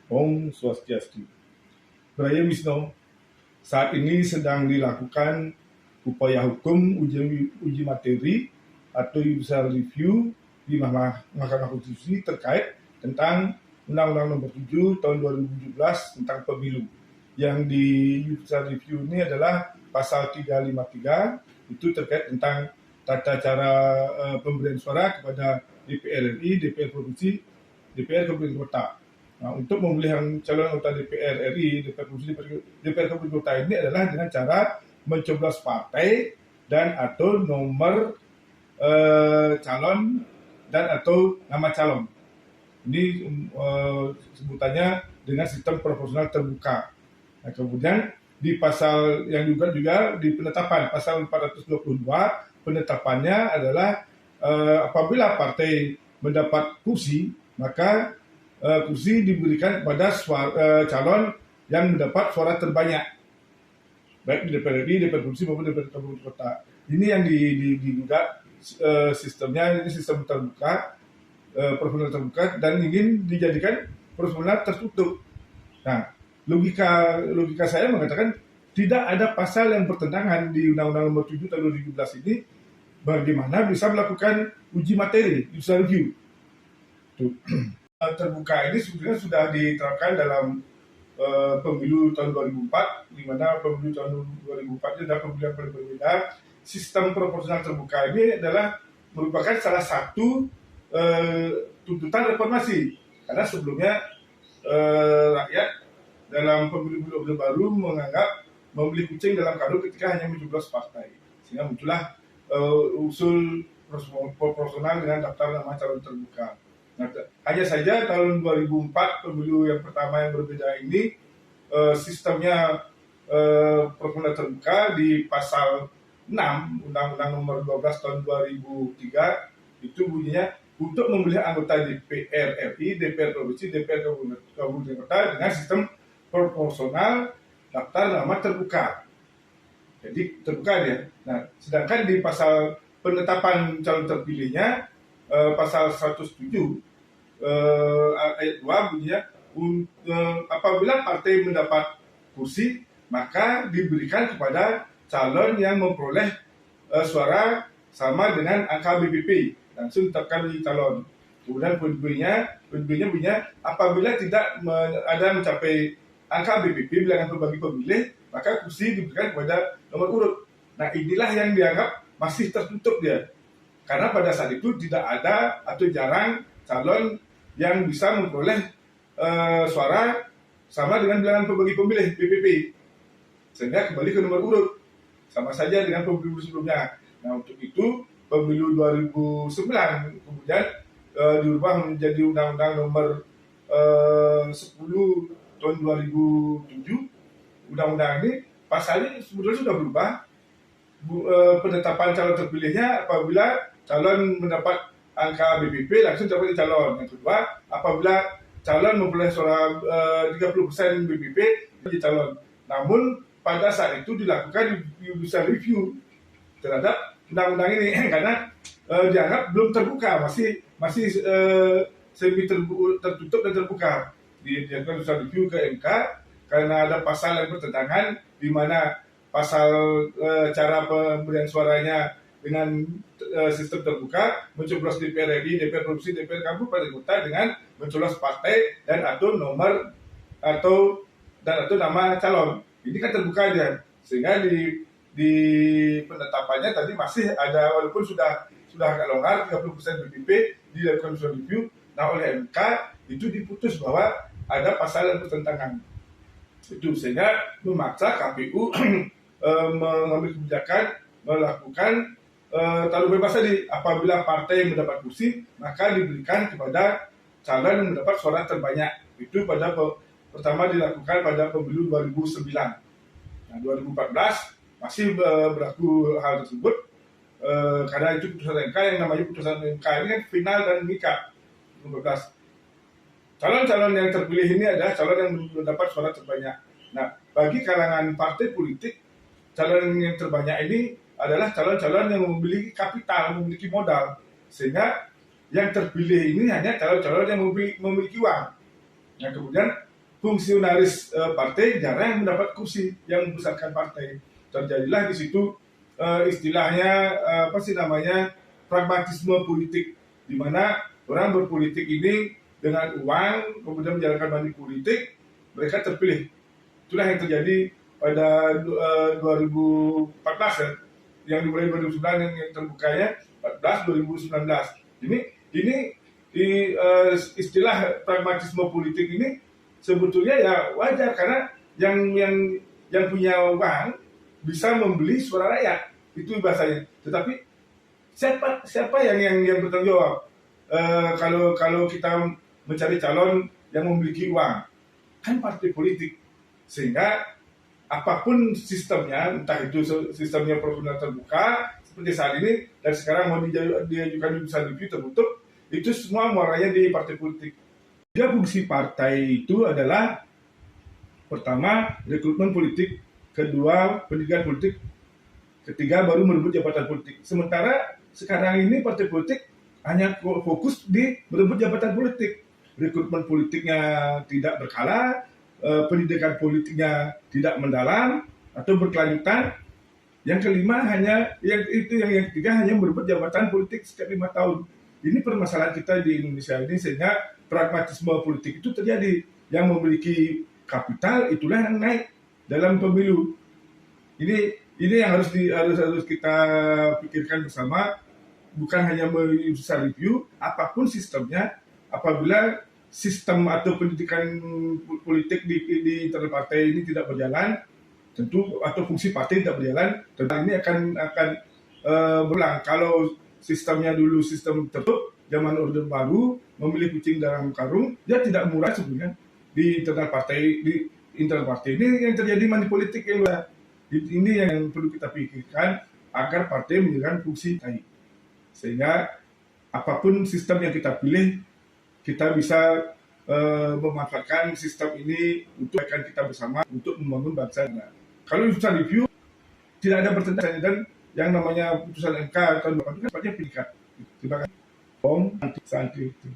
Om Swastiastu. Braya Wisnu, saat ini sedang dilakukan upaya hukum uji materi atau judicial review di Mahkamah Konstitusi terkait tentang Undang-Undang Nomor 7 Tahun 2017 tentang pemilu. Yang di judicial review ini adalah pasal 353, itu terkait tentang tata cara pemberian suara kepada DPR RI, DPR Provinsi, DPR Kabupaten Kota. Nah, untuk memilih calon anggota DPR RI, DPR Provinsi, DPR Kabupaten Kota ini adalah dengan cara mencoblos partai dan atau nomor calon dan atau nama calon. Ini sebutannya dengan sistem proporsional terbuka. Nah, kemudian di pasal yang juga di penetapan pasal 422, penetapannya adalah apabila partai mendapat kursi, maka kursi diberikan kepada calon yang mendapat suara terbanyak, baik di DPR RI, DPR Provinsi maupun DPR Kabupaten Kota. Ini yang digugat sistemnya, ini sistem terbuka, proporsional terbuka, dan ingin dijadikan proporsional tertutup. Nah, logika saya mengatakan tidak ada pasal yang bertentangan di Undang-Undang Nomor 7 Tahun 2017 ini bagaimana bisa melakukan uji materi, judicial review. Terbuka ini sebenarnya sudah diterapkan dalam pemilu tahun 2004, di mana pemilu tahun 2004 itu adalah pemilu yang paling berbeda. Sistem proporsional terbuka ini adalah merupakan salah satu tuntutan reformasi, karena sebelumnya rakyat dalam pemilu baru menganggap membeli kucing dalam karung ketika hanya mencoblos partai, sehingga muncullah usul proporsional dengan daftar nama calon terbuka. Nah, hanya saja tahun 2004 pemilu yang pertama yang berbeda ini sistemnya proporsional terbuka di pasal 6 Undang-Undang Nomor 12 Tahun 2003 itu bunyinya untuk memilih anggota DPR RI, DPR Provinsi, DPR Kabupaten Kota dengan sistem proporsional daftar nama terbuka. Jadi terbuka dia. Nah, sedangkan di pasal penetapan calon terpilihnya pasal 107 ayat 2 bunyinya apabila partai mendapat kursi maka diberikan kepada calon yang memperoleh suara sama dengan angka BPP, langsung ditetapkan di calon. Kemudian bunyinya apabila tidak ada mencapai angka BPP bilangan terbagi pemilih, maka kursi diberikan kepada nomor urut. Nah, inilah yang dianggap masih tertutup dia, karena pada saat itu tidak ada atau jarang calon yang bisa memperoleh suara sama dengan bilangan pembagi pemilih BPP, sehingga kembali ke nomor urut, sama saja dengan pemilu sebelumnya. Nah, untuk itu pemilu 2009 kemudian diubah menjadi Undang-Undang Nomor 10 Tahun 2007. Undang-undang ini pasalnya sebetulnya sudah berubah. Penetapan calon terpilihnya apabila calon mendapat angka BPP langsung dapat calon. Yang kedua, apabila calon memperoleh suara 30% BPP jadi calon. Namun pada saat itu dilakukan judicial review terhadap undang-undang ini karena dianggap belum terbuka, masih semi tertutup dan terbuka. Dilakukan judicial review ke MK karena ada pasal yang bertentangan, di mana pasal cara pemberian suaranya dengan sistem terbuka, mencoblos DPR RI, DPR Provinsi, DPR Kabupaten Kota dengan mencoblos partai dan atau nomor atau nama calon. Ini kan terbuka aja, sehingga di penetapannya tadi masih ada, walaupun sudah agak longgar 30% BPP dilakukan judicial review. Nah, oleh MK itu diputus bahwa ada pasal yang bertentangan. Itu sehingga memaksa KPU mengambil kebijakan melakukan taruh bebas tadi. Apabila partai mendapat kursi, maka diberikan kepada calon yang mendapat suara terbanyak. Itu pada pertama dilakukan pada pemilu 2009. Nah, 2014 masih berlaku hal tersebut karena itu putusan MK, yang namanya putusan MK ini kan final dan mengikat. 2014 calon-calon yang terpilih ini adalah calon yang mendapat suara terbanyak. Nah, bagi kalangan partai politik, calon yang terbanyak ini adalah calon-calon yang memiliki kapital, memiliki modal, sehingga yang terpilih ini hanya calon-calon yang memiliki uang. Nah, kemudian fungsionaris partai jarang mendapat kursi yang membesarkan partai. Terjadilah di situ istilahnya apa sih namanya, pragmatisme politik, di mana orang berpolitik ini dengan uang kemudian menjalankan money politik, mereka terpilih. Itulah yang terjadi pada 2014 ya, yang dimulai 2009 yang terbukanya 14 2019. Ini istilah pragmatisme politik ini sebetulnya ya wajar, karena yang punya uang bisa membeli suara rakyat, itu bahasanya. Tetapi siapa yang bertanggung jawab kalau kita mencari calon yang memiliki uang? Kan partai politik. Sehingga apapun sistemnya, entah itu sistemnya proporsional terbuka seperti saat ini, dan sekarang mau diajukan judicial review tertutup, itu semua muaranya di partai politik. Tiga fungsi partai itu adalah: pertama, rekrutmen politik; kedua, pendidikan politik; ketiga, baru merebut jabatan politik. Sementara sekarang ini partai politik hanya fokus di merebut jabatan politik. Rekrutmen politiknya tidak berkala, pendidikan politiknya tidak mendalam atau berkelanjutan. Yang kelima yang ketiga hanya merebut jabatan politik setiap 5 tahun. Ini permasalahan kita di Indonesia ini, sehingga pragmatisme politik itu terjadi. Yang memiliki kapital itulah yang naik dalam pemilu. Ini yang harus kita pikirkan bersama, bukan hanya judicial review, apapun sistemnya. Apabila sistem atau pendidikan politik di internal partai ini tidak berjalan, tentu, atau fungsi partai tidak berjalan, tentu ini akan berulang. Kalau sistemnya dulu sistem tertutup, zaman Orde Baru, memilih kucing dalam karung, dia tidak murah sebenarnya di internal partai. Ini yang terjadi money politik yang luar. Ini yang perlu kita pikirkan agar partai menjalankan fungsi tadi. Sehingga apapun sistem yang kita pilih, kita bisa memanfaatkan sistem ini untuk akan kita bersama untuk membangun bangsa. Kalau judicial review tidak ada pertentangan, dan yang namanya putusan MK tahun 2008 itu kan sifatnya pendidikan. Terima kasih. Om anti santri itu.